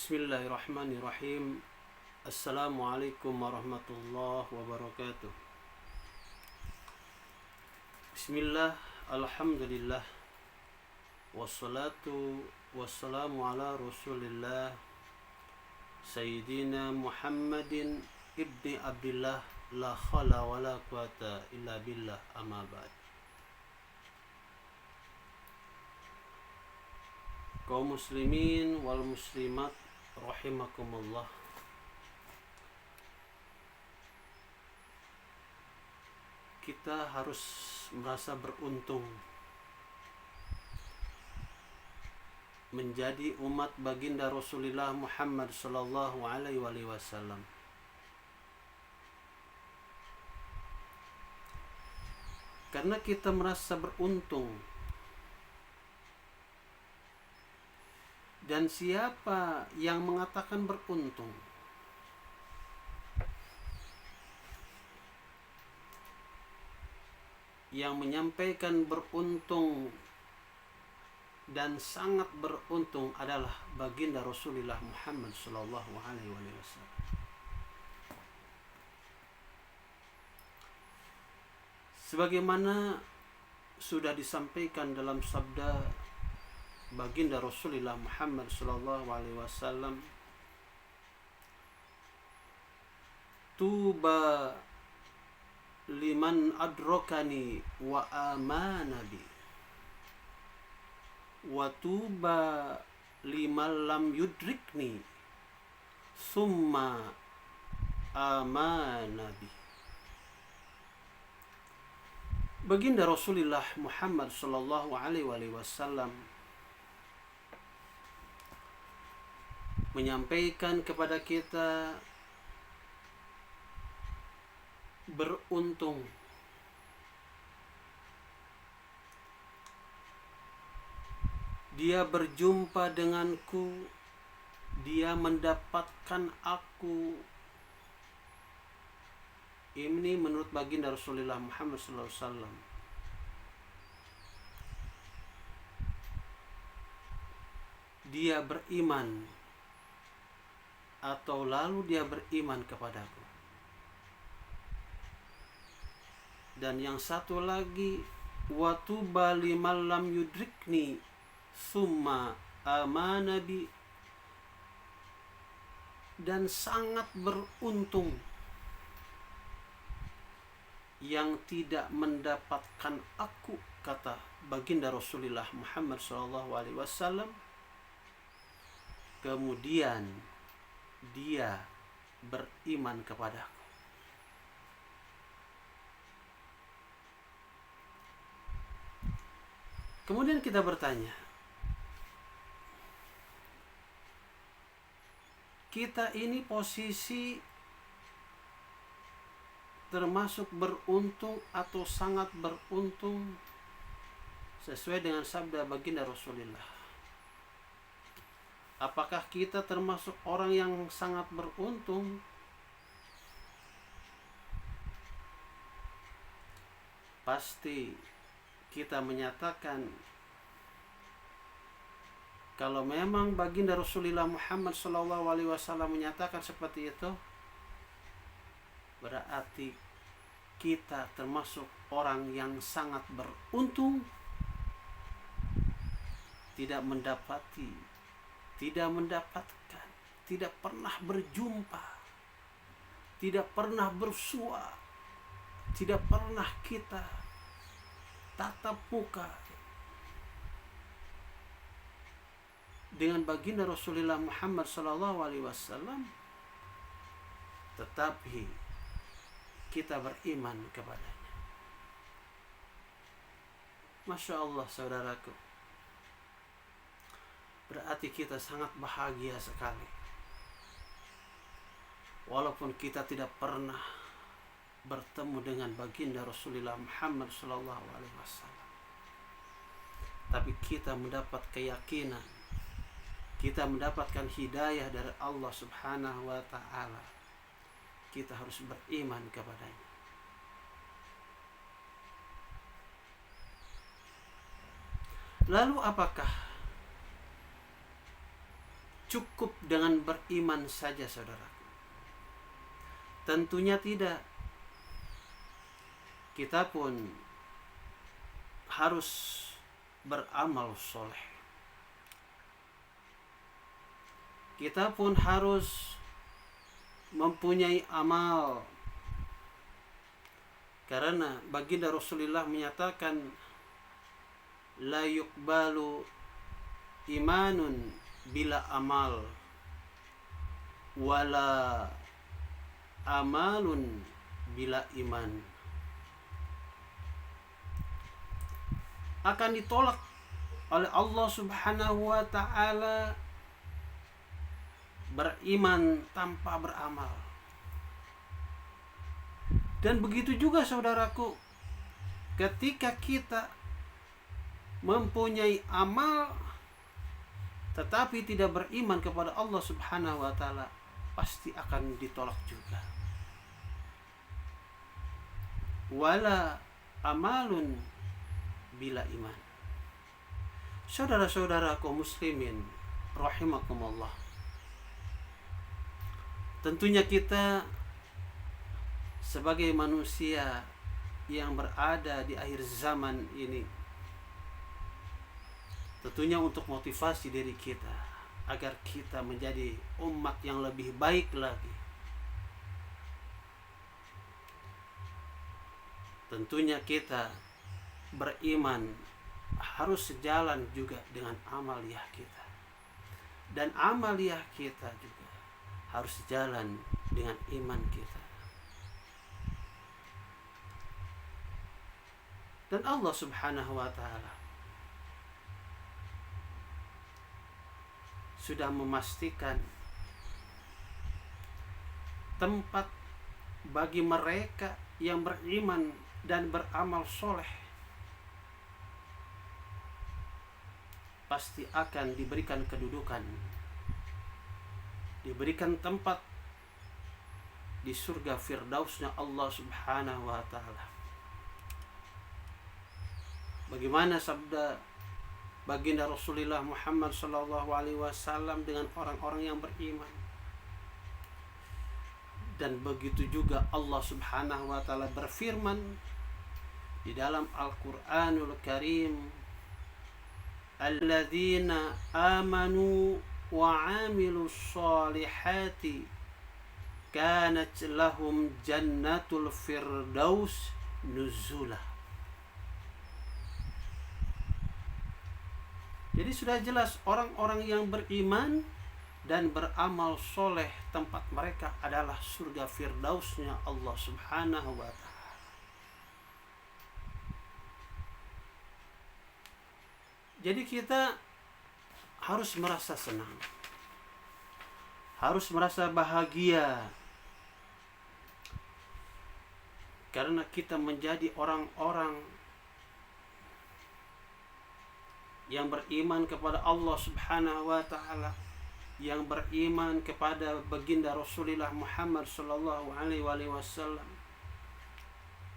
Bismillahirrahmanirrahim. Assalamualaikum warahmatullahi wabarakatuh. Bismillah, alhamdulillah, wassalatu wassalamu ala rasulillah Sayyidina Muhammadin ibni Abdillah, la khala wa la quwata illa billah, amma ba'd. Kaum muslimin wal muslimat rahimakumullah. Kita harus merasa beruntung menjadi umat baginda Rasulullah Muhammad sallallahu alaihi wasallam. Karena kita merasa beruntung. Dan siapa yang mengatakan beruntung? Yang menyampaikan beruntung dan sangat beruntung adalah baginda Rasulullah Muhammad sallallahu alaihi wasallam. Sebagaimana sudah disampaikan dalam sabda baginda Rasulullah Muhammad sallallahu alaihi wasallam, tuba liman adrokani wa amana bi, wa tuba liman lam yudrikni summa amana bi. Baginda Rasulullah Muhammad sallallahu alaihi wasallam menyampaikan kepada kita, beruntung dia berjumpa denganku, dia mendapatkan aku. Ini menurut baginda Rasulullah Muhammad sallallahu alaihi wasallam. Dia beriman, atau lalu dia beriman kepadaku. Dan yang satu lagi, wa tuba liman lam yudrikni summa amana bi, dan sangat beruntung yang tidak mendapatkan aku, kata baginda Rasulullah Muhammad SAW, kemudian dia beriman kepadaku. Kemudian kita bertanya, kita ini posisi termasuk beruntung atau sangat beruntung sesuai dengan sabda baginda Rasulullah? Apakah kita termasuk orang yang sangat beruntung? Pasti kita menyatakan kalau memang baginda Rasulullah Muhammad SAW menyatakan seperti itu, berarti kita termasuk orang yang sangat beruntung, tidak mendapatkan, tidak pernah berjumpa, tidak pernah bersua, tidak pernah kita tatap muka dengan baginda Rasulullah Muhammad SAW, tetapi kita beriman kepadanya. Masya Allah, saudaraku, berarti kita sangat bahagia sekali. Walaupun kita tidak pernah bertemu dengan baginda Rasulullah Muhammad SAW, tapi kita mendapat keyakinan, kita mendapatkan hidayah dari Allah Subhanahu wa ta'ala. Kita harus beriman kepadanya. Lalu apakah cukup dengan beriman saja, saudaraku. Tentunya tidak. Kita pun harus beramal soleh. Kita pun harus mempunyai amal. Karena baginda Rasulullah menyatakan, la yuqbalu imanun bila amal, wala amalun bila iman. Akan ditolak oleh Allah Subhanahu wa ta'ala beriman tanpa beramal. Dan begitu juga, saudaraku, ketika kita mempunyai amal tetapi tidak beriman kepada Allah Subhanahu wa ta'ala, pasti akan ditolak juga. Wala amalun bila iman. Saudara-saudara kaum muslimin rahimakumullah, tentunya kita sebagai manusia yang berada di akhir zaman ini, tentunya untuk motivasi diri kita agar kita menjadi umat yang lebih baik lagi, tentunya kita beriman harus sejalan juga dengan amaliyah kita, dan amaliyah kita juga harus sejalan dengan iman kita. Dan Allah Subhanahu wa ta'ala sudah memastikan tempat bagi mereka yang beriman dan beramal soleh pasti akan diberikan kedudukan, diberikan tempat di surga firdausnya Allah Subhanahu wa ta'ala. Bagaimana sabda baginda Rasulullah Muhammad sallallahu alaihi wasallam dengan orang-orang yang beriman. Dan begitu juga Allah Subhanahu wa ta'ala berfirman di dalam Al-Qur'anul Karim, alladzina amanu wa 'amilus shalihati kanat lahum jannatul firdaus nuzulah. Jadi sudah jelas orang-orang yang beriman dan beramal soleh, tempat mereka adalah surga firdausnya Allah Subhanahu wa ta'ala. Jadi kita harus merasa senang, harus merasa bahagia, karena kita menjadi orang-orang yang beriman kepada Allah Subhanahu wa ta'ala, yang beriman kepada baginda Rasulullah Muhammad sallallahu alaihi wasallam.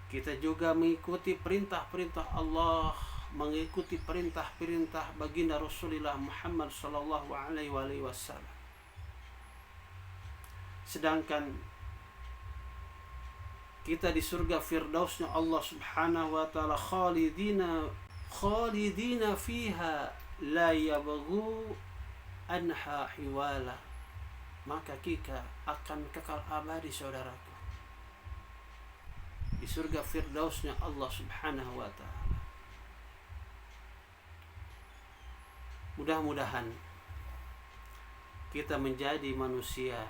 Kita juga mengikuti perintah-perintah Allah, mengikuti perintah-perintah baginda Rasulullah Muhammad sallallahu alaihi wasallam. Sedangkan kita di surga firdausnya Allah Subhanahu wa ta'ala khalidina fiha la yabghu anha hiwala, maka kita akan kekal abadi, saudaraku, di surga firdausnya Allah Subhanahu wa ta'ala. Mudah-mudahan kita menjadi manusia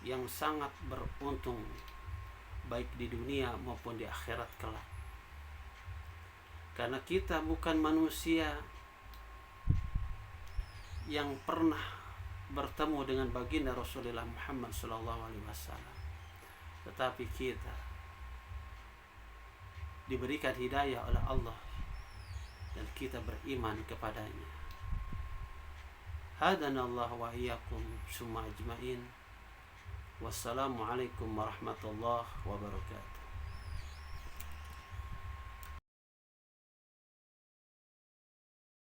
yang sangat beruntung baik di dunia maupun di akhirat kelak. Karena kita bukan manusia yang pernah bertemu dengan baginda Rasulullah Muhammad SAW, tetapi kita diberikan hidayah oleh Allah dan kita beriman kepadanya. Hadanallahu wa iyyakum summa ajmain. Wassalamualaikum warahmatullahi wabarakatuh.